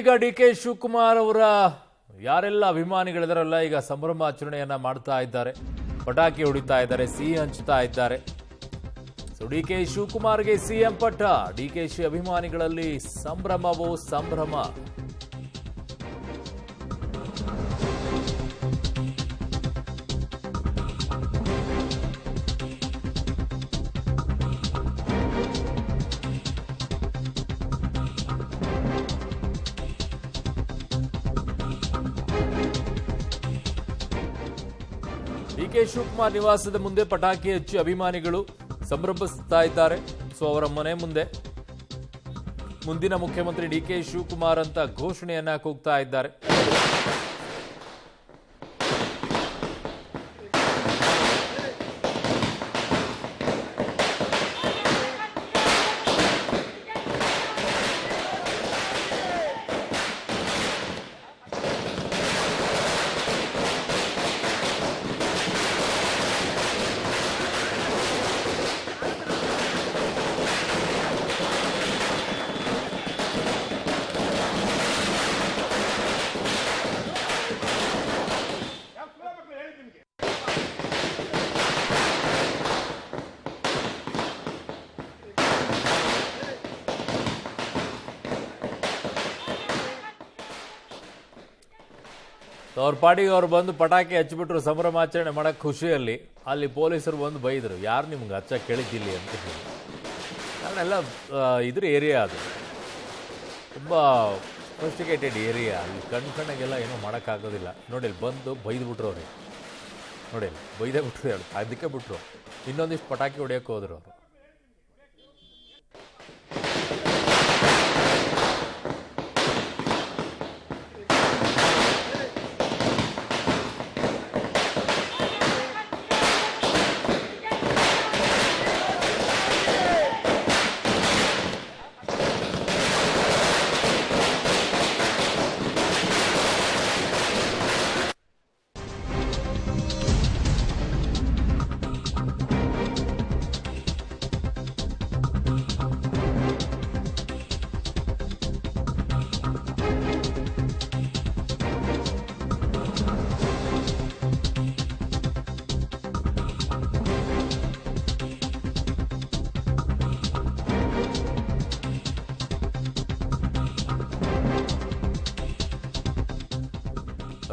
ಈಗ ಡಿ.ಕೆ. ಶಿವಕುಮಾರ್ ಅವರ ಯಾರೆಲ್ಲ ಅಭಿಮಾನಿಗಳಿದಾರಲ್ಲ ಈಗ ಸಂಭ್ರಮಾಚರಣೆಯನ್ನ ಮಾಡ್ತಾ ಇದ್ದಾರೆ, ಪಟಾಕಿ ಹೊಡಿತಾ ಇದ್ದಾರೆ, ಸಿಹಿ ಹಂಚುತ್ತಾ ಇದ್ದಾರೆ. ಡಿ.ಕೆ. ಶಿವಕುಮಾರ್ಗೆ ಸಿಎಂ ಪಟ್ಟ, ಡಿಕೆಶಿ ಅಭಿಮಾನಿಗಳಲ್ಲಿ ಸಂಭ್ರಮವೋ ಸಂಭ್ರಮ. ಡಿ.ಕೆ. ಶಿವಕುಮಾರ್ ನಿವಾಸದ ಮುಂದೆ ಪಟಾಕಿ ಹಚ್ಚಿ ಅಭಿಮಾನಿಗಳು ಸಂಭ್ರಮಿಸುತ್ತಾ ಇದ್ದಾರೆ. ಅವರ ಮನೆ ಮುಂದೆ ಮುಂದಿನ ಮುಖ್ಯಮಂತ್ರಿ ಡಿ.ಕೆ. ಶಿವಕುಮಾರ್ ಅಂತ ಘೋಷಣೆಯನ್ನ ಕೂಗ್ತಾ ಇದ್ದಾರೆ. ಅವ್ರ ಪಾಡಿಗೆ ಅವ್ರು ಬಂದು ಪಟಾಕಿ ಹಚ್ಚಿಬಿಟ್ರು, ಸಂಭ್ರಮಾಚರಣೆ ಮಾಡಕ್ ಖುಷಿಯಲ್ಲಿ. ಅಲ್ಲಿ ಪೊಲೀಸರು ಬಂದು ಬೈದರು, ಯಾರು ನಿಮ್ಗೆ ಹಚ್ಚ ಕೇಳಿದ್ದಿಲ್ಲಿ ಅಂತ ಹೇಳಿ. ನಾನೆಲ್ಲ ಇದ್ರ ಏರಿಯಾ, ಅದು ತುಂಬ ಸೊಫಿಸ್ಟಿಕೇಟೆಡ್ ಏರಿಯಾ. ಅಲ್ಲಿ ಕಣ್ಣಾಗೆಲ್ಲ ಏನೂ ಮಾಡೋಕ್ಕಾಗೋದಿಲ್ಲ. ನೋಡಿ ಅಲ್ಲಿ ಬಂದು ಬೈದ್ಬಿಟ್ರು ಅವ್ರಿಗೆ, ನೋಡಿ ಅಲ್ಲಿ ಬೈದೇ ಬಿಟ್ರು, ಹೇಳಿ ಅದಕ್ಕೆ ಬಿಟ್ರು. ಇನ್ನೊಂದಿಷ್ಟು ಪಟಾಕಿ ಹೊಡಿಯೋಕೆ ಹೋದ್ರು ಅವರು.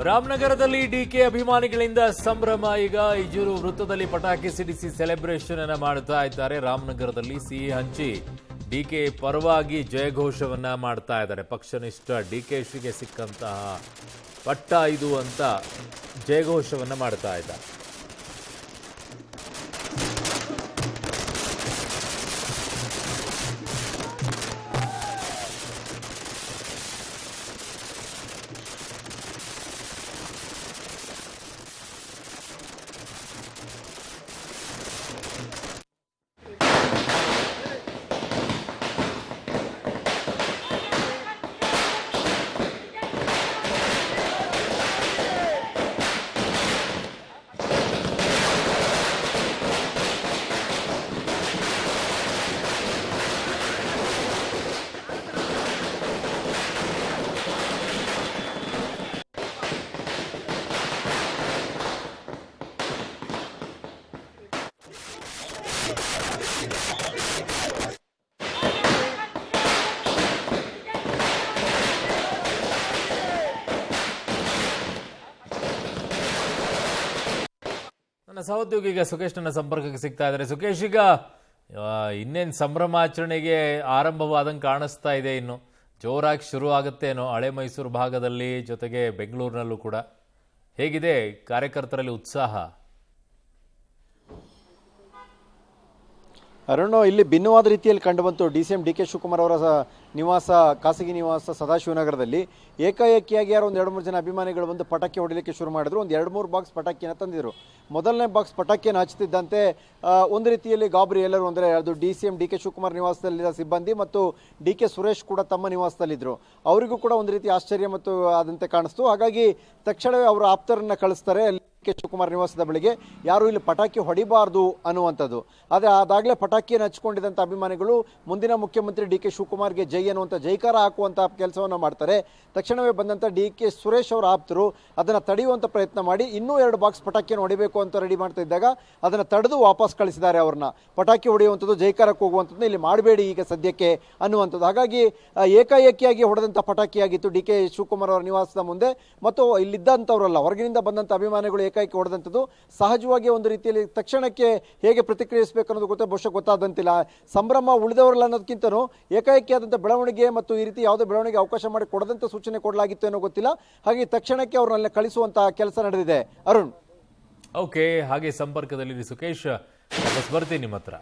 ರಾಮನಗರದಲ್ಲಿ ಡಿಕೆ ಅಭಿಮಾನಿಗಳಿಂದ ಸಂಭ್ರಮ. ಈಗ ಇಜೂರು ವೃತ್ತದಲ್ಲಿ ಪಟಾಕಿ ಸಿಡಿಸಿ ಸೆಲೆಬ್ರೇಷನ್ ಅನ್ನ ಮಾಡ್ತಾ ಇದ್ದಾರೆ. ರಾಮನಗರದಲ್ಲಿ ಸಿಹಿ ಹಂಚಿ ಡಿಕೆ ಪರವಾಗಿ ಜಯಘೋಷವನ್ನ ಮಾಡ್ತಾ ಇದ್ದಾರೆ. ಪಕ್ಷನಿಷ್ಠ ಡಿಕೆಶಿಗೆ ಸಿಕ್ಕಂತಹ ಪಟ್ಟ ಇದು ಅಂತ ಜಯಘೋಷವನ್ನ ಮಾಡ್ತಾ ಇದ್ದಾರೆ. ನನ್ನ ಸಹೋದ್ಯೋಗಿ ಈಗ ಸುಖೇಶ್ ನನ್ನ ಸಂಪರ್ಕಕ್ಕೆ ಸಿಗ್ತಾ ಇದ್ದಾರೆ. ಸುಖೇಶ್, ಈಗ ಇನ್ನೇನು ಸಂಭ್ರಮಾಚರಣೆಗೆ ಆರಂಭವಾದಂಗೆ ಕಾಣಿಸ್ತಾ ಇದೆ, ಇನ್ನು ಜೋರಾಗಿ ಶುರು ಆಗುತ್ತೇನೋ ಹಳೆ ಮೈಸೂರು ಭಾಗದಲ್ಲಿ, ಜೊತೆಗೆ ಬೆಂಗಳೂರಿನಲ್ಲೂ ಕೂಡ. ಹೇಗಿದೆ ಕಾರ್ಯಕರ್ತರಲ್ಲಿ ಉತ್ಸಾಹ? ಅರುಣ್, ಇಲ್ಲಿ ಭಿನ್ನವಾದ ರೀತಿಯಲ್ಲಿ ಕಂಡುಬಂತು. ಡಿ.ಸಿ.ಎಂ ಡಿ.ಕೆ. ಶಿವಕುಮಾರ್ ಅವರ ನಿವಾಸ, ಖಾಸಗಿ ನಿವಾಸ ಸದಾಶಿವನಗರದಲ್ಲಿ ಏಕಾಏಕಿಯಾಗಿ ಯಾರು ಒಂದು 2-3 ಜನ ಅಭಿಮಾನಿಗಳು ಬಂದು ಪಟಾಕಿ ಹೊಡಿಲಿಕ್ಕೆ ಶುರು ಮಾಡಿದ್ರು. ಒಂದು 2-3 ಬಾಕ್ಸ್ ಪಟಾಕಿಯನ್ನು ತಂದಿದ್ರು. ಮೊದಲನೇ ಬಾಕ್ಸ್ ಪಟಾಕಿಯನ್ನು ಹಚ್ಚುತ್ತಿದ್ದಂತೆ ಒಂದು ರೀತಿಯಲ್ಲಿ ಗಾಬರಿ ಎಲ್ಲರೂ. ಅಂದರೆ ಅದು ಡಿ.ಸಿ.ಎಂ ಡಿ.ಕೆ. ಶಿವಕುಮಾರ್ ನಿವಾಸದಲ್ಲಿದ್ದ ಸಿಬ್ಬಂದಿ ಮತ್ತು ಡಿ.ಕೆ. ಸುರೇಶ್ ಕೂಡ ತಮ್ಮ ನಿವಾಸದಲ್ಲಿದ್ದರು. ಅವರಿಗೂ ಕೂಡ ಒಂದು ರೀತಿ ಆಶ್ಚರ್ಯ ಮತ್ತು ಆದಂತೆ ಕಾಣಿಸ್ತು. ಹಾಗಾಗಿ ತಕ್ಷಣವೇ ಅವರ ಆಪ್ತರನ್ನು ಕಳಿಸ್ತಾರೆ. ಕೆ ಶಿವಕುಮಾರ್ ನಿವಾಸದ ಬಳಿಗೆ ಯಾರು ಇಲ್ಲಿ ಪಟಾಕಿ ಹೊಡಿಬಾರ್ದು ಅನ್ನುವಂಥದ್ದು. ಆದರೆ ಅದಾಗಲೇ ಪಟಾಕಿಯನ್ನು ಹಚ್ಕೊಂಡಿದ್ದಂಥ ಅಭಿಮಾನಿಗಳು ಮುಂದಿನ ಮುಖ್ಯಮಂತ್ರಿ ಡಿ ಕೆ ಶಿವಕುಮಾರ್ಗೆ ಜೈ ಅನ್ನುವಂಥ ಜೈಕಾರ ಹಾಕುವಂಥ ಕೆಲಸವನ್ನು ಮಾಡ್ತಾರೆ. ತಕ್ಷಣವೇ ಬಂದಂಥ ಡಿ ಕೆ ಸುರೇಶ್ ಅವರ ಆಪ್ತರು ಅದನ್ನು ತಡೆಯುವಂಥ ಪ್ರಯತ್ನ ಮಾಡಿ ಇನ್ನೂ 2 ಬಾಕ್ಸ್ ಪಟಾಕಿಯನ್ನು ಹೊಡಿಬೇಕು ಅಂತ ರೆಡಿ ಮಾಡ್ತಾ ಇದ್ದಾಗ ಅದನ್ನು ತಡೆದು ವಾಪಸ್ ಕಳಿಸಿದ್ದಾರೆ. ಅವ್ರನ್ನ ಪಟಾಕಿ ಹೊಡೆಯುವಂಥದ್ದು ಜೈಕಾರಕ್ಕೆ ಹೋಗುವಂಥದ್ದು ಇಲ್ಲಿ ಮಾಡಬೇಡಿ ಈಗ ಸದ್ಯಕ್ಕೆ ಅನ್ನುವಂಥದ್ದು. ಹಾಗಾಗಿ ಏಕಾಏಕಿಯಾಗಿ ಹೊಡೆದಂಥ ಪಟಾಕಿಯಾಗಿತ್ತು ಡಿ ಕೆ ಶಿವಕುಮಾರ್ ಅವರ ನಿವಾಸದ ಮುಂದೆ. ಮತ್ತು ಇಲ್ಲಿದ್ದಂಥವರಲ್ಲ, ಹೊರಗಿನಿಂದ ಬಂದಂಥ ಅಭಿಮಾನಿಗಳು ಏಕಾಏಕಿ ಹೊಡೆದಂಥದ್ದು. ಸಹಜವಾಗಿ ಒಂದು ರೀತಿಯಲ್ಲಿ ತಕ್ಷಣಕ್ಕೆ ಹೇಗೆ ಪ್ರತಿಕ್ರಿಯಿಸಬೇಕು ಅನ್ನೋದು ಬಹುಶಃ ಗೊತ್ತಾದಂತಿಲ್ಲ. ಸಂಭ್ರಮ ಉಳಿದವರಲ್ಲ ಅನ್ನೋದಕ್ಕಿಂತನೂ ಏಕಾಏಕಿಯಾದಂಥ ಬೆಳವಣಿಗೆ ಮತ್ತು ಈ ರೀತಿ ಯಾವುದೇ ಬೆಳವಣಿಗೆ ಅವಕಾಶ ಮಾಡಿ ಕೊಡದಂಥ ಸೂಚನೆ ಕೊಡಲಾಗಿತ್ತು ಏನೋ ಗೊತ್ತಿಲ್ಲ. ಹಾಗೆ ತಕ್ಷಣಕ್ಕೆ ಅವ್ರನ್ನೆಲ್ಲ ಕಳಿಸುವಂತಹ ಕೆಲಸ ನಡೆದಿದೆ. ಅರುಣ್, ಓಕೆ, ಹಾಗೆ ಸಂಪರ್ಕದಲ್ಲಿ ಸುಕೇಶ್ ವಾಪಸ್ ಬರ್ತೀನಿ ನಿಮ್ಮ ಹತ್ರ.